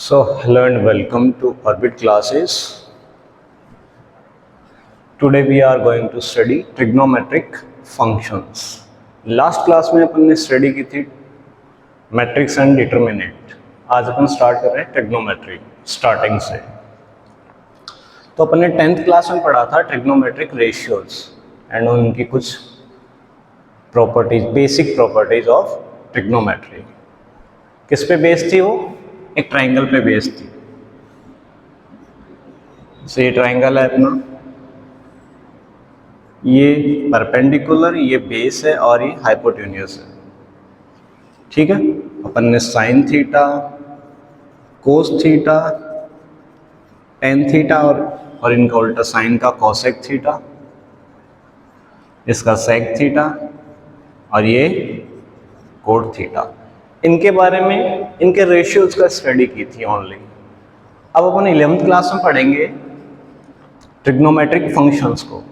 So, hello and welcome to Orbit classes. Today we are going to study trigonometric functions. Last class में अपन ने study की थी matrix and determinant. आज अपन start कर रहे हैं ट्रिग्नोमेट्री स्टार्टिंग से. तो अपन ने 10th क्लास में पढ़ा था ट्रिग्नोमेट्रिक रेशियोज एंड उनकी कुछ properties, basic properties of trigonometry. किस पे बेस्ड थी वो? एक ट्राइंगल पे बेस्ड थी. तो ये ट्राइंगल है अपना, ये परपेंडिकुलर, ये बेस है और ये हाइपोटेन्यूस है. ठीक है. अपन ने sine theta, cos theta, tan theta और इनका उल्टा साइन का कोसेक थीटा, इसका सेक थीटा और ये कोट थीटा, इनके बारे में, इनके रेशियोज का स्टडी की थी ओनली. अब अपन 11th क्लास में पढ़ेंगे ट्रिग्नोमेट्रिक फंक्शंस को,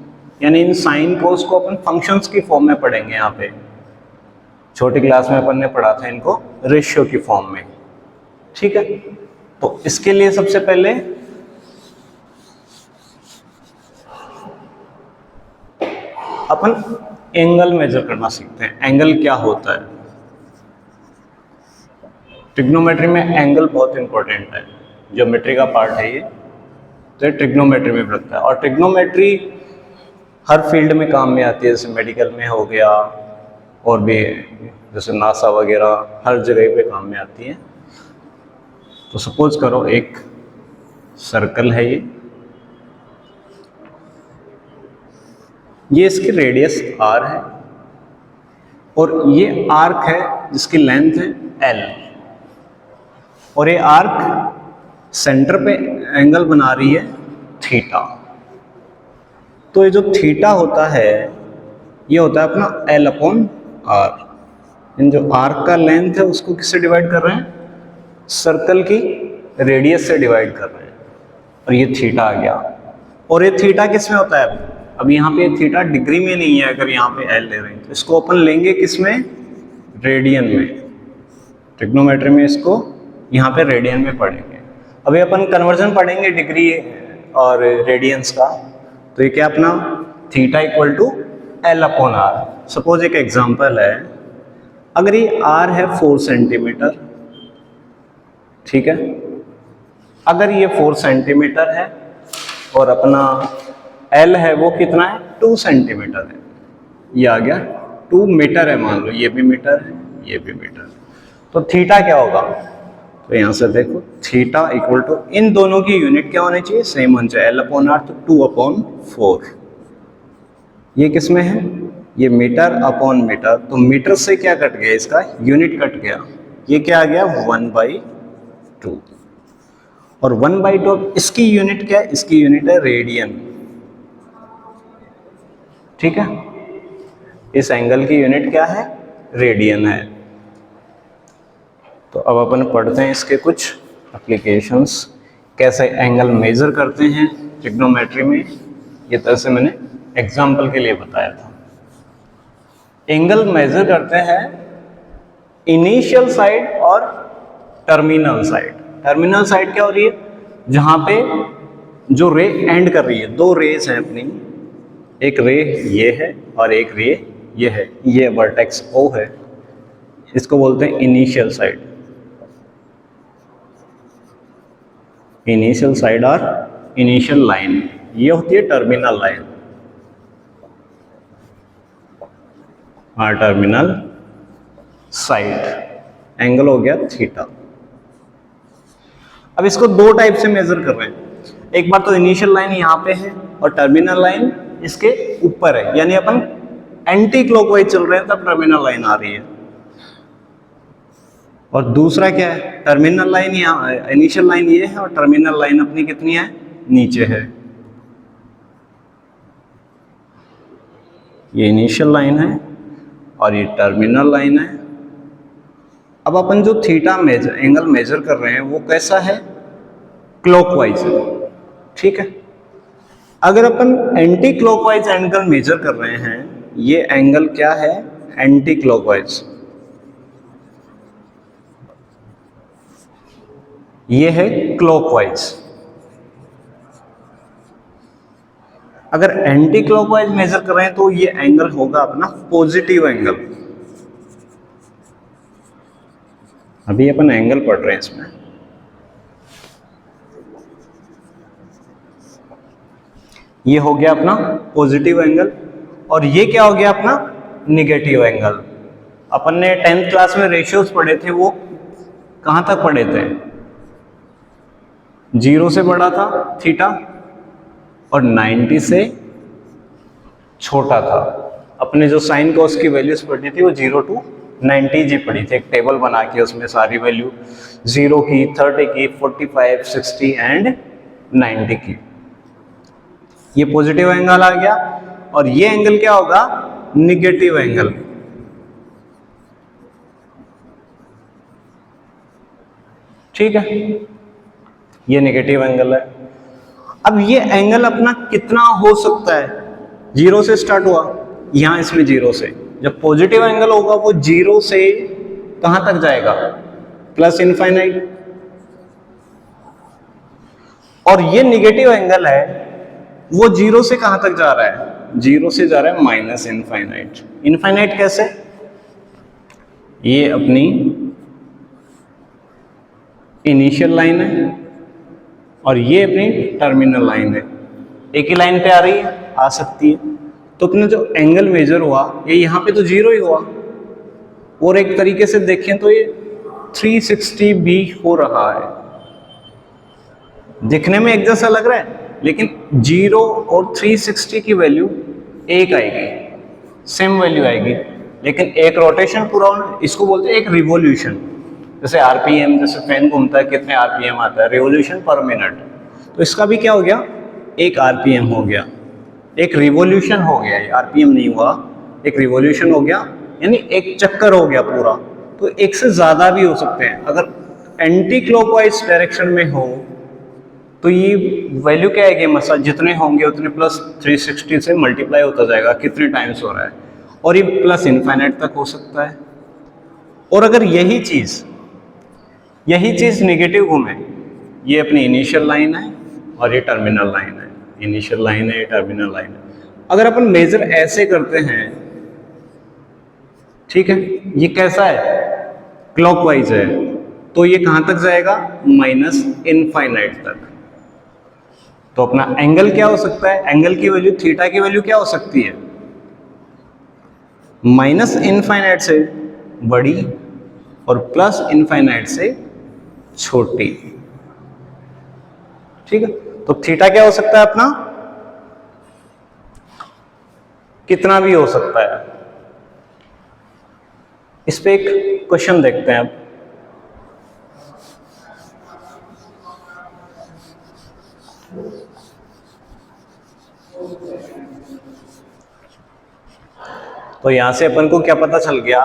यानी इन साइन कोस को अपन फंक्शंस की फॉर्म में पढ़ेंगे. यहाँ पे छोटी क्लास में अपन ने पढ़ा था इनको रेशियो की फॉर्म में. ठीक है. तो इसके लिए सबसे पहले अपन एंगल मेजर करना सीखते हैं. एंगल क्या होता है? ट्रिग्नोमेट्री में एंगल बहुत इंपॉर्टेंट है. ज्योमेट्री का पार्ट है ये, तो ट्रिग्नोमेट्री में रखता है. और ट्रिग्नोमेट्री हर फील्ड में काम में आती है. जैसे मेडिकल में हो गया, और भी जैसे नासा वगैरह, हर जगह पे काम में आती है. तो सपोज करो एक सर्कल है ये इसकी रेडियस r है और ये आर्क है जिसकी लेंथ है l, और ये आर्क सेंटर पे एंगल बना रही है थीटा. तो ये जो थीटा होता है ये होता है अपना l अपॉन r. इन जो आर्क का लेंथ है उसको किससे डिवाइड कर रहे हैं? सर्कल की रेडियस से डिवाइड कर रहे हैं, और ये थीटा आ गया. और ये थीटा किस में होता है? अब यहाँ पे थीटा डिग्री में नहीं है. अगर यहाँ पे l ले रहे हैं तो इसको अपन लेंगे किस में? रेडियन में. ट्रिग्नोमेट्री में इसको यहाँ पे रेडियन में पढ़ेंगे. अभी अपन कन्वर्जन पढ़ेंगे डिग्री और रेडियंस का. तो ये क्या अपना theta equal to l upon r. Suppose एक एग्जांपल है, अगर ये r है 4 सेंटीमीटर, ठीक है, अगर ये 4 सेंटीमीटर है और अपना l है वो कितना है? 2 सेंटीमीटर है. ये आ गया 2 मीटर है. मान लो ये भी मीटर है, ये भी मीटर. तो थीटा क्या होगा? तो यहाँ से देखो, थीटा इक्वल टू, इन दोनों की यूनिट क्या होनी चाहिए? सेम होनी चाहिए. l अपॉन r, तो 2 अपॉन 4. ये किस में है? ये मीटर अपॉन मीटर. तो मीटर से क्या कट गया? इसका यूनिट कट गया. ये क्या आ गया? 1/2. और 1/2 इसकी यूनिट क्या है? इसकी यूनिट है रेडियन. ठीक है. इस एंगल की यूनिट क्या है? रेडियन है. तो अब अपन पढ़ते हैं इसके कुछ एप्लीकेशंस, कैसे एंगल मेजर करते हैं ट्रिग्नोमेट्री में. ये तरह से मैंने एग्जांपल के लिए बताया था. एंगल मेजर करते हैं इनिशियल साइड और टर्मिनल साइड. टर्मिनल साइड क्या हो रही है? जहां पे जो रे एंड कर रही है. दो रेस हैं अपनी, एक रे ये है और एक रे ये है. ये वर्टेक्स O है, इसको बोलते हैं इनिशियल साइड. इनिशियल साइड और इनिशियल लाइन, ये होती है terminal line. Terminal side angle हो गया थीटा. अब इसको दो टाइप से मेजर कर रहे हैं. एक बार तो इनिशियल लाइन यहाँ पे है और टर्मिनल लाइन इसके ऊपर है, यानी अपन एंटी क्लॉकवाइज चल रहे हैं तब टर्मिनल लाइन आ रही है. और दूसरा क्या है? टर्मिनल लाइन यहाँ, इनिशियल लाइन ये है और टर्मिनल लाइन अपनी कितनी है? नीचे है. ये इनिशियल लाइन है और ये टर्मिनल लाइन है. अब अपन जो थीटा मेजर, एंगल मेजर कर रहे हैं वो कैसा है? क्लॉकवाइज है. ठीक है. अगर अपन एंटी क्लॉकवाइज एंगल मेजर कर रहे हैं, ये एंगल क्या है? Anti clockwise. ये है क्लॉकवाइज। अगर एंटी क्लॉकवाइज मेजर कर रहे हैं तो ये एंगल होगा अपना पॉजिटिव एंगल। अभी अपन एंगल पढ़ रहे हैं इसमें। ये हो गया अपना पॉजिटिव एंगल और ये क्या हो गया अपना निगेटिव एंगल। अपन ने 10th क्लास में रेशियोज पढ़े थे, वो कहां तक पढ़े थे? 0 से बड़ा था थीटा और 90 से छोटा था। अपने जो साइन कॉस की वैल्यूज पढ़ी थी वो 0 to 90 जी पढ़ी थी। एक टेबल बना के उसमें सारी वैल्यू 0 की, 30 की, 45, 60 एंड 90 की। ये पॉजिटिव एंगल आ गया और ये एंगल क्या होगा? Negative angle. ठीक है, ये नेगेटिव एंगल है। अब ये एंगल अपना कितना हो सकता है? 0 से स्टार्ट हुआ, यहां इसमें 0 से। जब पॉजिटिव एंगल होगा वो 0 से कहां तक जाएगा? Plus infinite. और ये नेगेटिव एंगल है वो 0 से कहां तक जा रहा है? 0 से जा रहा है माइनस इनफाइनाइट। इनफाइनाइट कैसे? ये अपनी इनिशियल लाइन है और ये अपनी टर्मिनल लाइन है। एक ही लाइन पे आ रही है, आ सकती है। तो अपने जो एंगल मेजर हुआ ये यहाँ पे तो 0 ही हुआ, और एक तरीके से देखें तो ये 360 भी हो रहा है। दिखने में एक जैसा लग रहा है लेकिन 0 और 360 की वैल्यू एक आएगी, सेम वैल्यू आएगी, लेकिन एक रोटेशन पूरा होना, इसको बोलते हैं एक रिवॉल्यूशन। जैसे आरपीएम, जैसे फैन घूमता है कितने आरपीएम आता है, रिवॉल्यूशन पर मिनट। तो इसका भी क्या हो गया? एक आरपीएम हो गया, एक रिवॉल्यूशन हो गया। ये आरपीएम नहीं हुआ, एक रिवॉल्यूशन हो गया, यानी एक चक्कर हो गया पूरा। तो एक से ज्यादा भी हो सकते हैं। अगर एंटी क्लॉकवाइज डायरेक्शन में हो तो ये वैल्यू क्या आएगी? मसा जितने होंगे उतने प्लस 360 से मल्टीप्लाई होता जाएगा, कितने टाइम्स हो रहा है, और ये प्लस इनफाइनाइट तक हो सकता है। और अगर यही चीज नेगेटिव घूमे, ये अपनी इनिशियल लाइन है और ये टर्मिनल लाइन है, इनिशियल लाइन है, ये टर्मिनल लाइन है। अगर अपन मेजर ऐसे करते हैं, ठीक है, ये कैसा है? क्लॉकवाइज है, तो ये कहां तक जाएगा? माइनस इनफाइनाइट तक। तो अपना एंगल क्या हो सकता है? एंगल की वैल्यू, थीटा की वैल्यू क्या हो सकती है? माइनस इनफाइनाइट से बड़ी और प्लस इनफाइनाइट से छोटी। ठीक है, तो थीटा क्या हो सकता है अपना? कितना भी हो सकता है। इस पे एक क्वेश्चन देखते हैं अब। तो यहां से अपन को क्या पता चल गया?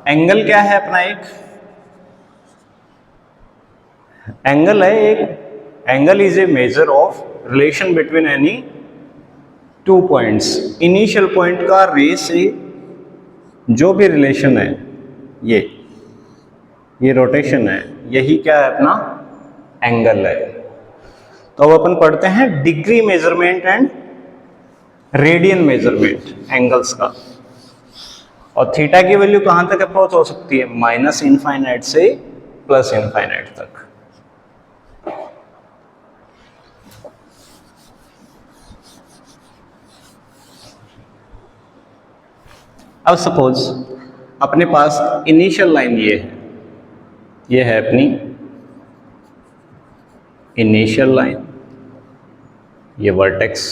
एंगल क्या है अपना? एक एंगल है, एक angle is a measure of relation between any two points. Initial point का रे से जो भी रिलेशन है, ये रोटेशन है, यही क्या है अपना? एंगल है। तो अब अपन पढ़ते हैं degree measurement and radian measurement angles का। और थीटा की वैल्यू कहां तक अप्रोच हो सकती है? माइनस इनफाइनाइट से प्लस इनफाइनाइट तक। अब सपोज अपने पास इनिशियल लाइन ये है अपनी इनिशियल लाइन, ये वर्टेक्स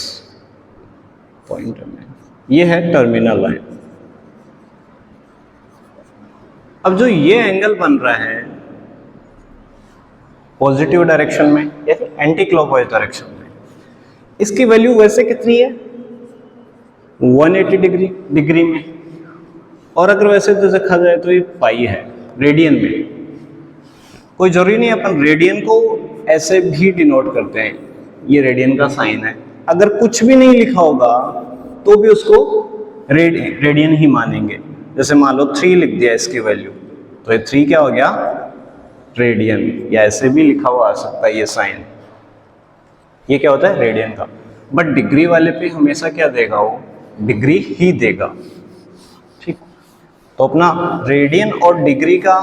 पॉइंट में, ये है टर्मिनल लाइन। अब जो ये एंगल बन रहा है पॉजिटिव डायरेक्शन में या फिर एंटी क्लॉकवाइज डायरेक्शन में, इसकी वैल्यू वैसे कितनी है? 180 डिग्री में। और अगर वैसे तो देखा जाए तो ये पाई है रेडियन में। कोई जरूरी नहीं, अपन रेडियन को ऐसे भी डिनोट करते हैं, ये रेडियन का साइन है। अगर कुछ भी नहीं लिखा होगा तो भी उसको रेडियन ही मानेंगे। जैसे मान लो 3 लिख दिया इसकी वैल्यू, तो ये 3 क्या हो गया? रेडियन, या ऐसे भी लिखा हुआ आ सकता है ये साइन, ये क्या होता है रेडियन का। बट डिग्री वाले पे हमेशा क्या देगा, वो डिग्री ही देगा, ठीक। तो अपना रेडियन और डिग्री का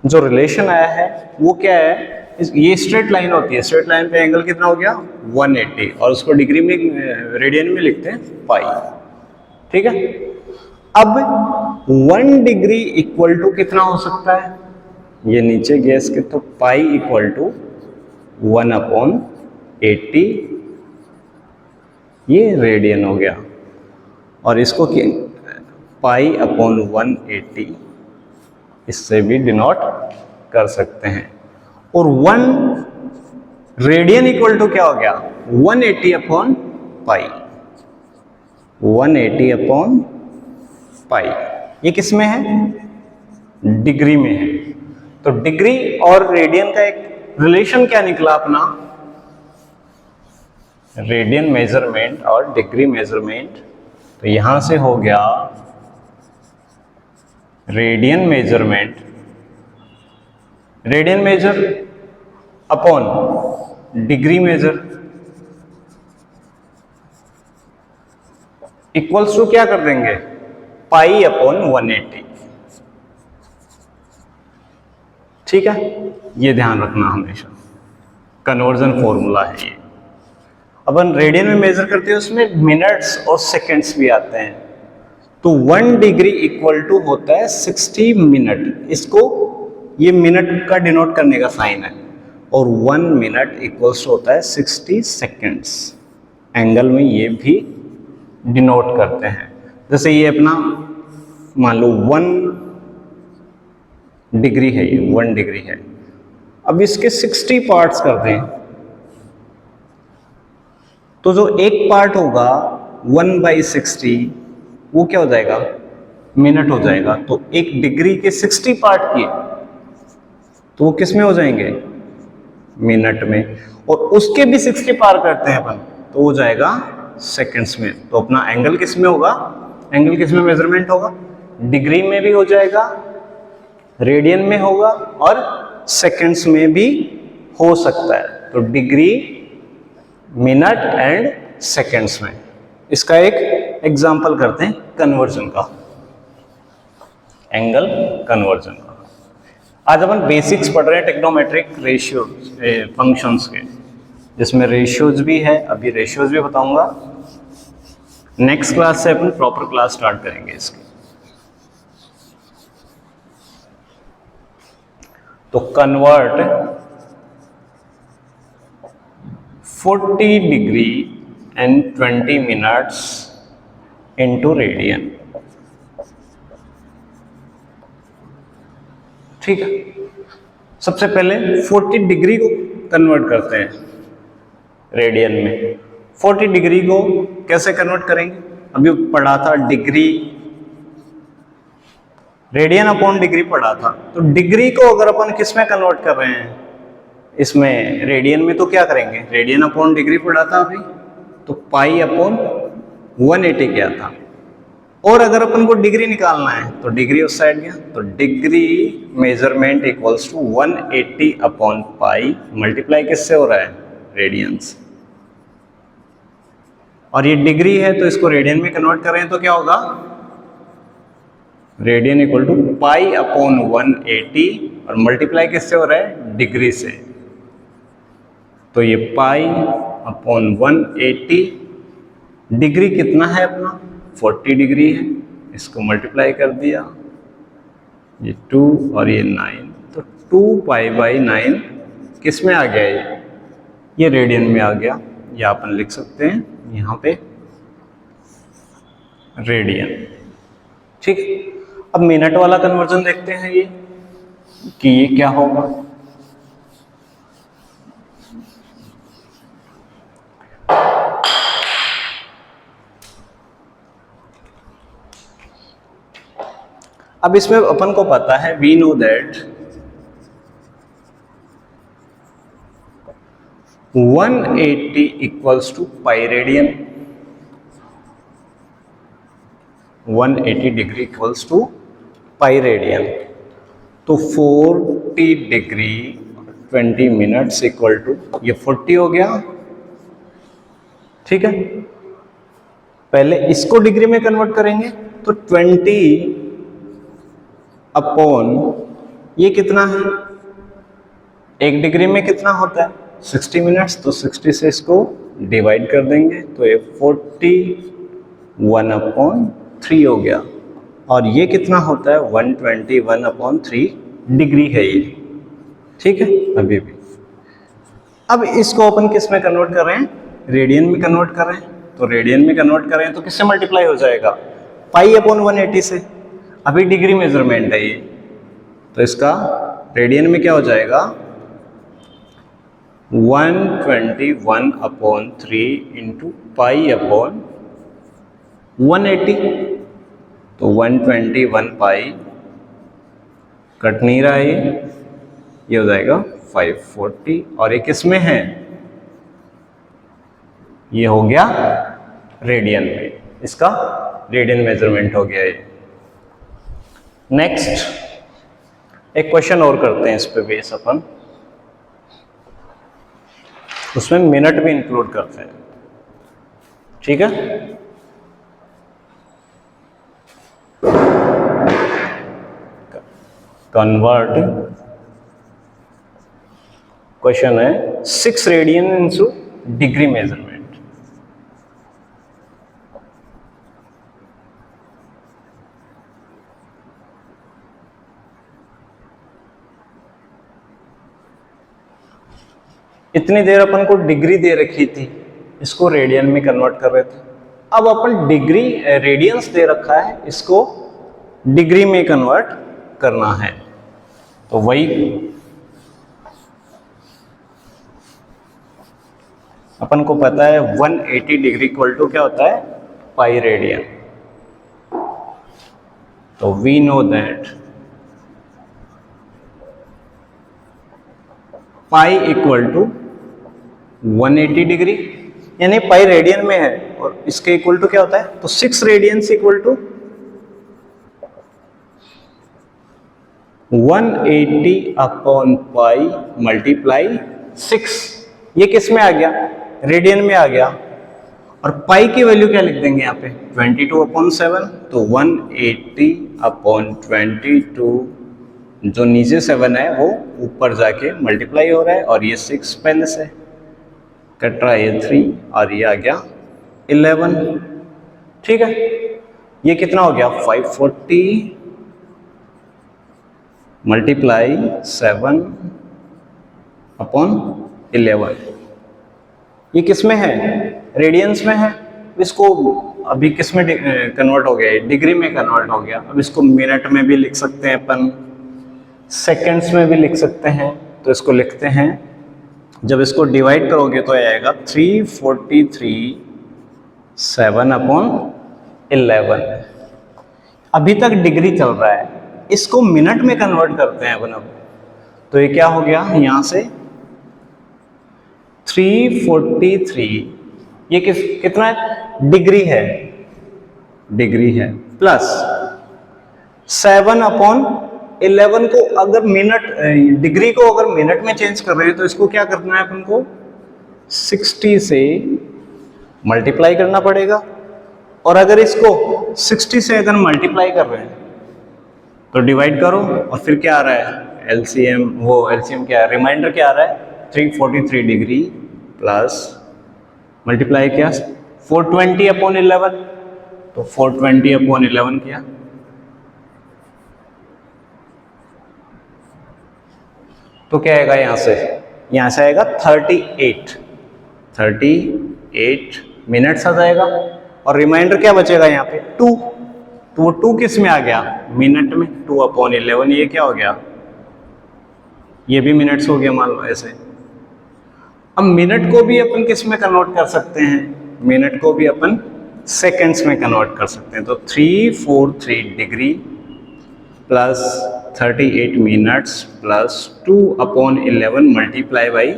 जो रिलेशन आया है वो क्या है, ये स्ट्रेट लाइन होती है, स्ट्रेट लाइन पे एंगल कितना हो गया 180, और उसको डिग्री में रेडियन में लिखते हैं पाई, ठीक है। अब 1 डिग्री इक्वल टू कितना हो सकता है, ये नीचे गैस के, तो पाई इक्वल टू 1/80, ये रेडियन हो गया, और इसको पाई अपॉन 180 इससे भी डिनोट कर सकते हैं। और 1 रेडियन इक्वल टू क्या हो गया 180 अपॉन पाई, 180 अपॉन पाई, ये किस में है डिग्री में है। तो डिग्री और रेडियन का एक रिलेशन क्या निकला अपना, रेडियन मेजरमेंट और डिग्री मेजरमेंट, तो यहां से हो गया radian measurement, radian measure upon degree measure equals to क्या कर देंगे पाई अपॉन 180, ठीक है। ये ध्यान रखना हमेशा, कन्वर्जन फॉर्मूला है ये। अपन रेडियन में मेजर करते हैं, उसमें मिनट्स और सेकंड्स भी आते हैं। तो 1 डिग्री इक्वल टू होता है 60 मिनट, इसको ये मिनट का डिनोट करने का साइन है, और 1 मिनट इक्वल्स होता है 60 सेकेंड्स, एंगल में ये भी डिनोट करते हैं। जैसे ये अपना मान लो 1 डिग्री है, ये 1 डिग्री है, अब इसके 60 पार्ट्स कर दें, तो जो एक पार्ट होगा 1/60 वो क्या हो जाएगा मिनट हो जाएगा। तो एक डिग्री के 60 पार्ट किए तो वो किस में हो जाएंगे मिनट में, और उसके भी 60 पार करते हैं अपन तो हो जाएगा सेकंड्स में। तो अपना एंगल किस में होगा, एंगल किस में मेजरमेंट होगा, डिग्री में भी हो जाएगा, रेडियन में होगा, और सेकंड्स में भी हो सकता है। तो डिग्री, मिनट एंड सेकंड्स में। इसका एक एग्जांपल करते हैं कन्वर्जन का, एंगल कन्वर्जन का। आज अपन बेसिक्स पढ़ रहे हैं टेक्नोमेट्रिक रेशियो फंक्शंस के, जिसमें रेशियोज भी है, अभी रेशियोज भी बताऊंगा। नेक्स्ट क्लास से अपन प्रॉपर क्लास स्टार्ट करेंगे इसकी। तो convert 40 degree and 20 minutes into radian, ठीक है। सबसे पहले 40 डिग्री को कन्वर्ट करते हैं रेडियन में। 40 डिग्री को कैसे कन्वर्ट करेंगे, अभी पढ़ा था डिग्री, रेडियन अपॉन डिग्री पढ़ा था। तो डिग्री को अगर अपन किस में कन्वर्ट कर रहे हैं, इसमें रेडियन में, तो क्या करेंगे, रेडियन अपॉन डिग्री पढ़ा था अभी, तो पाई अपॉन 180 क्या था। और अगर अपन को डिग्री निकालना है तो डिग्री उस साइड गया, तो degree measurement equals to 180 upon pi, multiply किससे हो रहा है रेडियंस, और ये डिग्री है तो इसको रेडियन में कन्वर्ट कर रहे हैं तो क्या होगा radian equal to pi upon 180, और मल्टीप्लाई किससे हो रहा है डिग्री से, तो ये पाई अपॉन 180, डिग्री कितना है अपना 40 डिग्री है, इसको मल्टीप्लाई कर दिया, ये 2 और ये 9, तो 2 पाई/9 किस में आ गया, ये रेडियन में आ गया, या अपन लिख सकते हैं यहाँ पे रेडियन, ठीक। अब मिनट वाला कन्वर्जन देखते हैं ये कि ये क्या होगा। अब इसमें अपन को पता है, we know that 180 equals to pi radian, 180 degree equals to pi radian. तो 4 40 डिग्री 20 मिनट्स इक्वल टू, ये 40 हो गया, ठीक है। पहले इसको डिग्री में कन्वर्ट करेंगे तो 20 अपॉन ये कितना है, 1 डिग्री में कितना होता है 60 मिनट्स, तो 60 से इसको डिवाइड कर देंगे तो ये 41 अपॉन 3 हो गया, और ये कितना होता है 121 अपॉन 3 डिग्री है ये, ठीक है। अभी भी अब इसको अपन किस में कन्वर्ट कर रहे हैं, रेडियन में कन्वर्ट कर रहे हैं, तो रेडियन में कन्वर्ट कर रहे हैं तो किससे मल्टीप्लाई हो जाएगा, पाई अपॉन 180 से। अभी डिग्री मेजरमेंट है ये, तो इसका रेडियन में क्या हो जाएगा 121 अपॉन 3 इंटू पाई अपॉन 180, तो 121 पाई कट नहीं रहा है, ये हो जाएगा 540, और ये किस में है, ये हो गया रेडियन में, इसका रेडियन मेजरमेंट हो गया ये। नेक्स्ट एक क्वेश्चन और करते हैं इस पे बेस अपन, उसमें मिनट भी इंक्लूड करते हैं, ठीक है। कन्वर्ट, क्वेश्चन है 6 रेडियन इनटू डिग्री मेजरमेंट। इतनी देर अपन को डिग्री दे रखी थी, इसको रेडियन में कन्वर्ट कर रहे थे, अब अपन डिग्री रेडियंस दे रखा है, इसको डिग्री में कन्वर्ट करना है, तो वही अपन को पता है 180 डिग्री इक्वल टू क्या होता है पाई रेडियन, तो we know that pi equal to 180 degree, यानी पाई रेडियन में है और इसके इक्वल टू क्या होता है, तो 6 radians equal to 180 upon pi multiply 6, ये किस में आ गया, रेडियन में आ गया, और पाई की वैल्यू क्या लिख देंगे यहाँ पे 22 अपॉन 7, तो 180 अपॉन 22, जो नीचे 7 है वो ऊपर जाके मल्टीप्लाई हो रहा है, और ये 6 पहले से कट रहा है, ये 3 और ये आ गया 11, ठीक है। ये कितना हो गया 540 मल्टीप्लाई 7 अपॉन 11, ये किस में है, रेडियंस में है, इसको अभी किस में कन्वर्ट हो गया, डिग्री में कन्वर्ट हो गया। अब इसको मिनट में भी लिख सकते हैं अपन, सेकेंड्स में भी लिख सकते हैं, तो इसको लिखते हैं, जब इसको डिवाइड करोगे तो आएगा 343 7 अपॉन 11। अभी तक डिग्री चल रहा है, इसको मिनट में कन्वर्ट करते हैं अपन अब, तो ये क्या हो गया यहाँ से 343, ये कितना है, डिग्री है, डिग्री है, प्लस 7 अपॉन 11 को अगर मिनट, डिग्री को अगर मिनट में चेंज कर रहे हैं तो इसको क्या करना है अपन को 60 से मल्टीप्लाई करना पड़ेगा, और अगर इसको 60 से अगर मल्टीप्लाई कर रहे हैं तो डिवाइड करो, और फिर क्या आ रहा है एलसीएम, वो एलसीएम क्या है, रिमाइंडर क्या आ रहा है 343 डिग्री प्लस मल्टीप्लाई किया 420 अपॉन 11, तो 420 अपॉन 11 किया, तो क्या आएगा यहाँ से आएगा 38 मिनट्स आ जाएगा, और रिमाइंडर क्या बचेगा यहाँ पे 2, तो वो 2 किस में आ गया, मिनट में, 2 अपॉन 11, ये क्या हो गया, ये भी मिनट्स हो गया मान लो ऐसे। अब मिनट को भी अपन किस में कन्वर्ट कर सकते हैं, मिनट को भी अपन सेकेंड्स में कन्वर्ट कर सकते हैं, तो 343 degree plus 38 minutes plus 2 upon 11 multiply by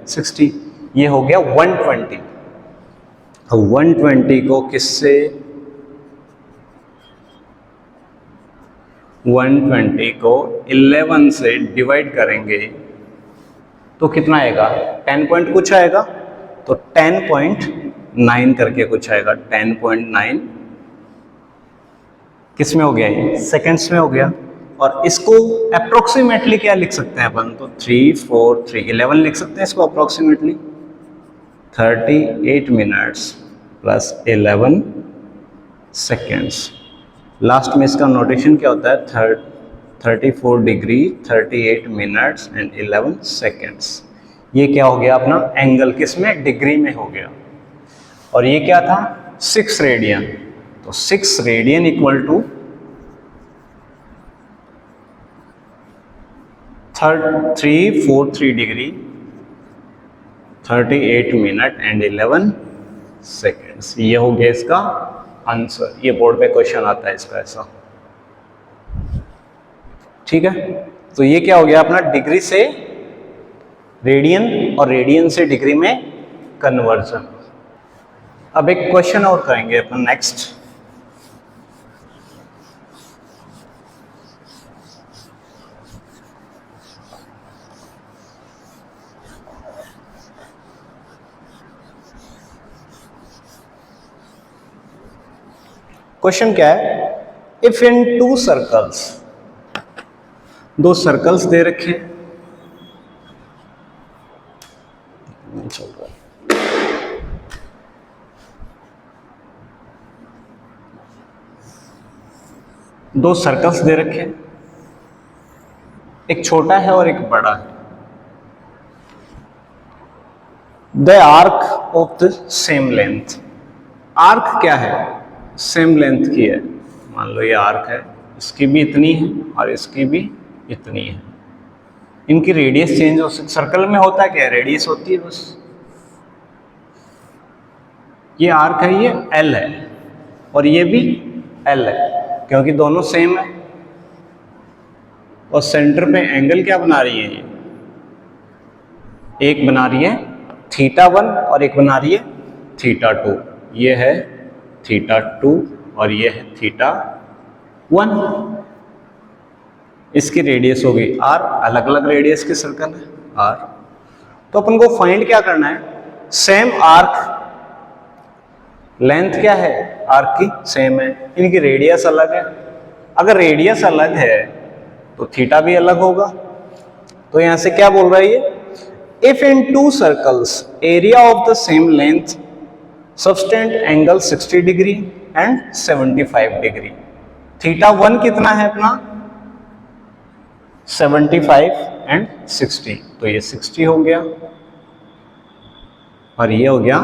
60, ये हो गया 120। 120 को किससे 120 को 11 से डिवाइड करेंगे तो कितना आएगा, 10 पॉइंट कुछ आएगा, तो 10.9 करके कुछ आएगा। 10.9 किस में हो गया, ये सेकेंड्स में हो गया। और इसको अप्रोक्सीमेटली क्या लिख सकते हैं अपन, तो 3 4 3 11 लिख सकते हैं इसको approximately. 38 minutes plus 11 seconds. Last में इसका नोटेशन क्या होता है, 34 डिग्री 38 मिनट्स एंड 11 सेकेंड्स। ये क्या हो गया अपना एंगल, किस में, डिग्री में हो गया। और ये क्या था, 6 रेडियन। तो 6 radian equal to 343 degree 38 minute and 11 seconds. ये हो गया इसका आंसर। ये बोर्ड पे क्वेश्चन आता है इसका ऐसा, ठीक है। तो ये क्या हो गया अपना डिग्री से रेडियन और रेडियन से डिग्री में कन्वर्जन। अब एक क्वेश्चन और करेंगे अपन नेक्स्ट। क्वेश्चन क्या है, इफ इन 2 सर्कल्स, 2 सर्कल्स दे रखे चल रहा है, दो सर्कल्स दे रखे, एक छोटा है और एक बड़ा है। The arc of the same length, arc क्या है, सेम लेंथ की है। मान लो ये आर्क है, इसकी भी इतनी है और इसकी भी इतनी है। इनकी रेडियस चेंज हो सकती, सर्कल में होता है क्या, रेडियस होती है बस। ये आर्क है, ये एल है और ये भी एल है, क्योंकि दोनों सेम है। और सेंटर पे एंगल क्या बना रही है, ये एक बना रही है θ1 और एक बना रही है θ2। ये है θ2 और ये है θ1। इसकी रेडियस होगी r, अलग अलग रेडियस के सर्कल है r। तो अपन को फाइंड क्या करना है, सेम आर्क, लेंथ क्या है आर्क की, सेम है, इनकी रेडियस अलग है। अगर रेडियस अलग है तो थीटा भी अलग होगा। तो यहां से क्या बोल रहा है ये, if in 2 circles area of the same length subtend angle 60 degree and 75 degree. θ1 कितना है अपना 75 एंड 60, तो ये 60 हो गया और ये हो गया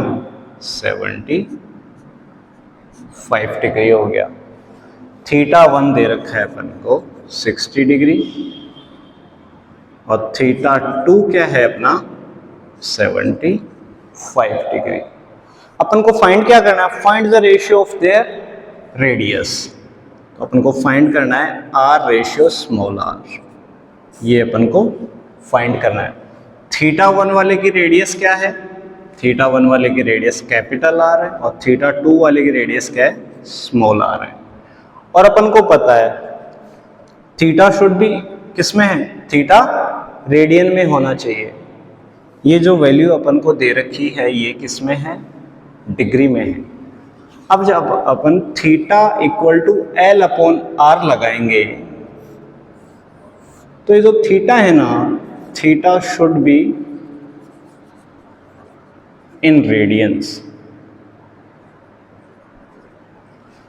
75 डिग्री हो गया। θ1 दे रखा है अपन को 60 डिग्री और θ2 क्या है अपना 75 डिग्री। अपन को फाइंड क्या करना है, find the ratio of their radius. तो अपन को फाइंड करना है r रेशियो स्मॉल r, ये अपन को फाइंड करना है। θ1 वाले की रेडियस क्या है, θ1 वाले की रेडियस कैपिटल R है और θ2 वाले की रेडियस क्या है, स्मॉल r है। और अपन को पता है थीटा शुड भी किस में है, थीटा रेडियन में होना चाहिए। ये जो वैल्यू अपन को दे रखी है ये किस में है, डिग्री में है। अब जब अपन theta equal to L upon R लगाएंगे तो ये जो थीटा है ना, theta should be in radians,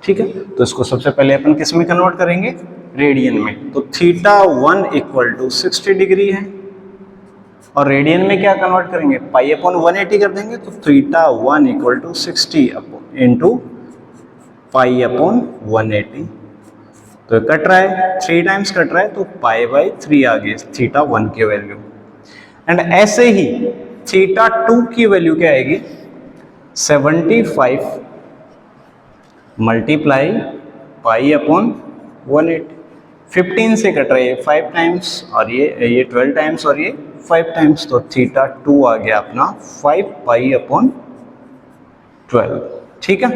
ठीक है। तो इसको सबसे पहले अपन किस में कन्वर्ट करेंगे, रेडियन में। तो θ1 इक्वल टू 60 डिग्री है और रेडियन में क्या कन्वर्ट करेंगे, पाई अपॉन 180 कर देंगे। तो θ1 equal to 60 into pi upon 180। तो कट रहा है, 3 टाइम्स कट रहा है, तो पाई बाई 3 आ गई θ1 की वैल्यू। एंड ऐसे ही θ2 की वैल्यू क्या आएगी, 75 मल्टीप्लाई पाई अपॉन 180। 15 से कट रहा है 5 टाइम्स और ये 12 टाइम्स और ये 5 टाइम्स। तो θ2 आ गया अपना 5 पाई अपॉन 12, ठीक है।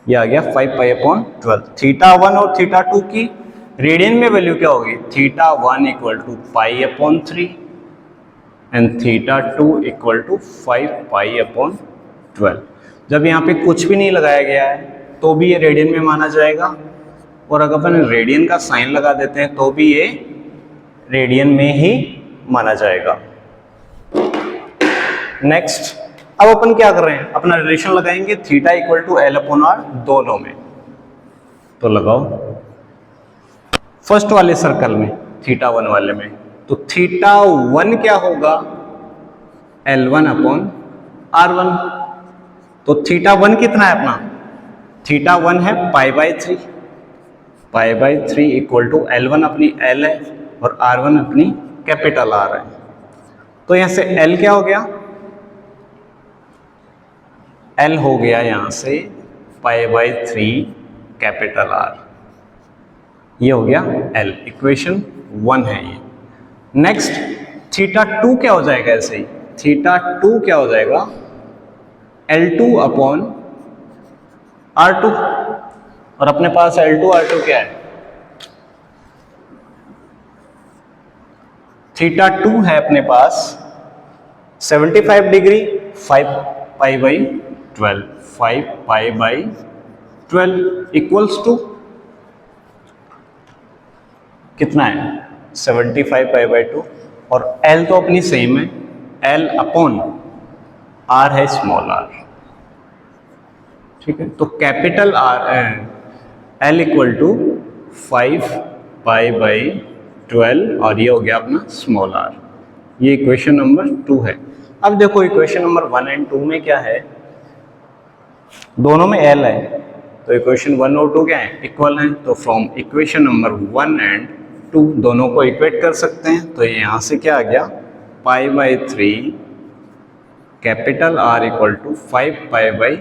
ये आ गया 5 पाई अपॉन 12। θ1 और θ2 की रेडियन में वैल्यू क्या होगी, theta 1 equal to pi upon 3 and theta 2 equal to 5 pi upon 12। जब यहाँ पे कुछ भी नहीं लगाया गया है तो भी ये रेडियन में माना जाएगा, और अगर अपन रेडियन का साइन लगा देते हैं तो भी ये रेडियन में ही माना जाएगा। नेक्स्ट, अब अपन क्या कर रहे हैं, अपना रिलेशन लगाएंगे theta equal to L upon R दोनों में। तो लगाओ फर्स्ट वाले सर्कल में, थीटा 1 वाले में, तो थीटा 1 क्या होगा, L1 अपॉन R1। तो थीटा 1 कितना है अपना, थीटा 1 है pi by 3, pi by 3 equal to L1 अपनी L है और R1 अपनी कैपिटल R है। तो यहां से L क्या हो गया, L हो गया यहां से पाई बाई 3 कैपिटल R, ये हो गया L, इक्वेशन 1 है ये। नेक्स्ट, थीटा 2 क्या हो जाएगा, ऐसे ही थीटा 2 क्या हो जाएगा, L2 अपॉन R2, और अपने पास L2 R2 क्या है, थीटा 2 है अपने पास 75 degree, 5 pi by 12, 5 pi by 12 equals to कितना है, 75 पाई बाई 2, और L तो अपनी सेम है, L अपॉन R है स्मॉल r, ठीक है। तो capital R L equal to 5 pi by 12 और ये हो गया अपना स्मॉल r। ये इक्वेशन नंबर 2 है। अब देखो इक्वेशन नंबर 1 एंड 2 में क्या है, दोनों में L है, तो इक्वेशन 1 और 2 क्या है, इक्वल हैं। तो फ्रॉम इक्वेशन नंबर 1 एंड 2 दोनों को इक्वेट कर सकते हैं। तो यहाँ से क्या आ गया, pi by 3 capital R equal to 5 pi by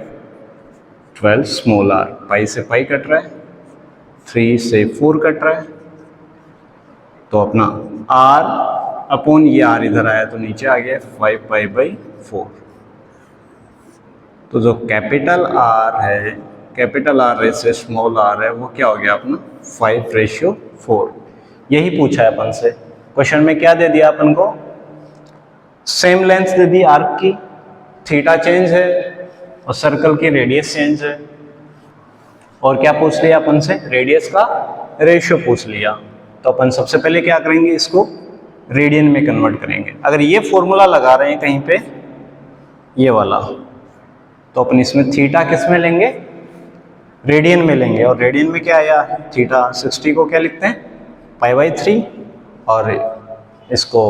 12 small r। Pi से पाई कट रहा है, 3 से 4 कट रहा है, तो अपना R अपॉन ये R इधर आया तो नीचे आ गया 5 पाई बाई 4। तो जो कैपिटल R है, कैपिटल R से स्मॉल r है, वो क्या हो गया अपना 5:4। यही पूछा है अपन से क्वेश्चन में। क्या दे दिया अपन को, सेम लेंथ दे दी आर्क की, थीटा चेंज है और सर्कल की रेडियस चेंज है, और क्या पूछ लिया अपन से, रेडियस का रेशियो पूछ लिया। तो अपन सबसे पहले क्या करेंगे, इसको रेडियन में कन्वर्ट करेंगे। अगर ये फॉर्मूला लगा रहे हैं कहीं पे, ये वाला, तो अपन इसमें थीटा किस में लेंगे, रेडियन में लेंगे। और रेडियन में क्या आया, थीटा 60 को क्या लिखते हैं, पाई बाई 3, और इसको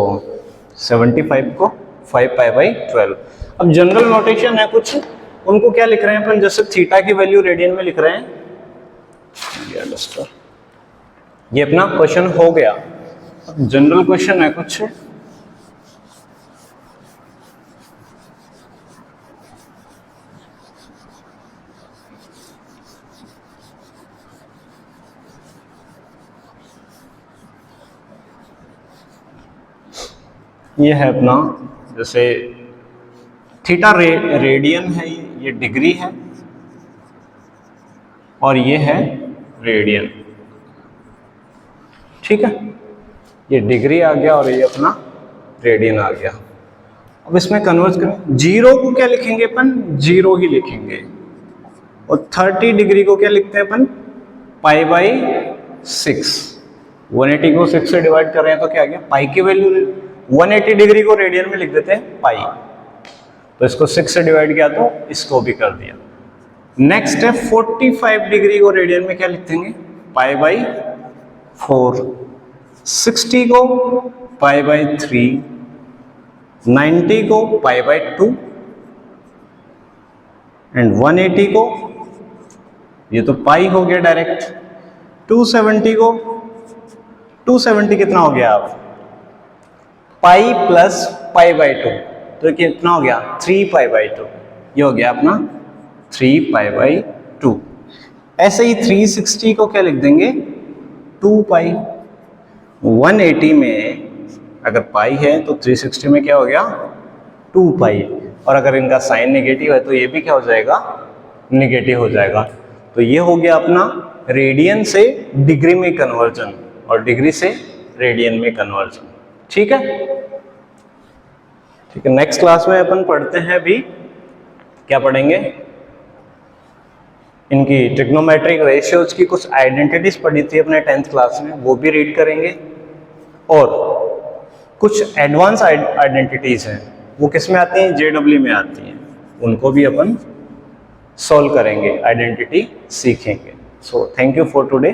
75 को 5 पाई बाई 12। अब जनरल नोटेशन है कुछ, उनको क्या लिख रहे हैं अपन, जैसे थीटा की वैल्यू रेडियन में लिख रहे हैं, ये अपना क्वेश्चन हो गया। अब जनरल क्वेश्चन है कुछ, ये है अपना, जैसे थीटा रेडियन है, ये डिग्री है, और ये है रेडियन, ठीक है। ये डिग्री आ गया और ये अपना रेडियन आ गया। अब इसमें कन्वर्ट करें, 0 को क्या लिखेंगे अपन, 0 ही लिखेंगे, और 30 डिग्री को क्या लिखते हैं अपन, पाई बाई 6। 180 को 6 से डिवाइड कर रहे हैं तो क्या आ गया, पाई की वैल्यू, 180 डिग्री को रेडियन में लिख देते हैं पाई, तो इसको 6 से डिवाइड किया तो इसको भी कर दिया। नेक्स्ट है 45 डिग्री को रेडियन में क्या लिख देंगे, पाई बाई 4। 60 को पाई बाई 3, 90 को पाई बाई 2, एंड 180 को, ये तो पाई हो गया डायरेक्ट। 270 को, 270 कितना हो गया आप, पाई प्लस पाई बाई 2, तो कितना हो गया 3 पाई बाई 2, ये हो गया अपना 3 पाई बाई 2। ऐसे ही 360 को क्या लिख देंगे, 2 पाई। 180 में अगर पाई है तो 360 में क्या हो गया, 2 पाई, और अगर इनका साइन नेगेटिव है तो ये भी क्या हो जाएगा, नेगेटिव हो जाएगा। तो ये हो गया अपना रेडियन से डिग्री में कन्वर्जन और डिग्री से रेडियन में कन्वर्जन। ठीक है, ठीक है। नेक्स्ट क्लास में अपन पढ़ते हैं अभी, क्या पढ़ेंगे, इनकी ट्रिग्नोमेट्रिक रेशियोज की कुछ आइडेंटिटीज पढ़ी थी अपने 10th क्लास में, वो भी रीड करेंगे। और कुछ एडवांस आइडेंटिटीज हैं, वो किस में आती हैं, जेडब्ल्यू में आती हैं, उनको भी अपन सॉल्व करेंगे, आइडेंटिटी सीखेंगे। So thank you for today.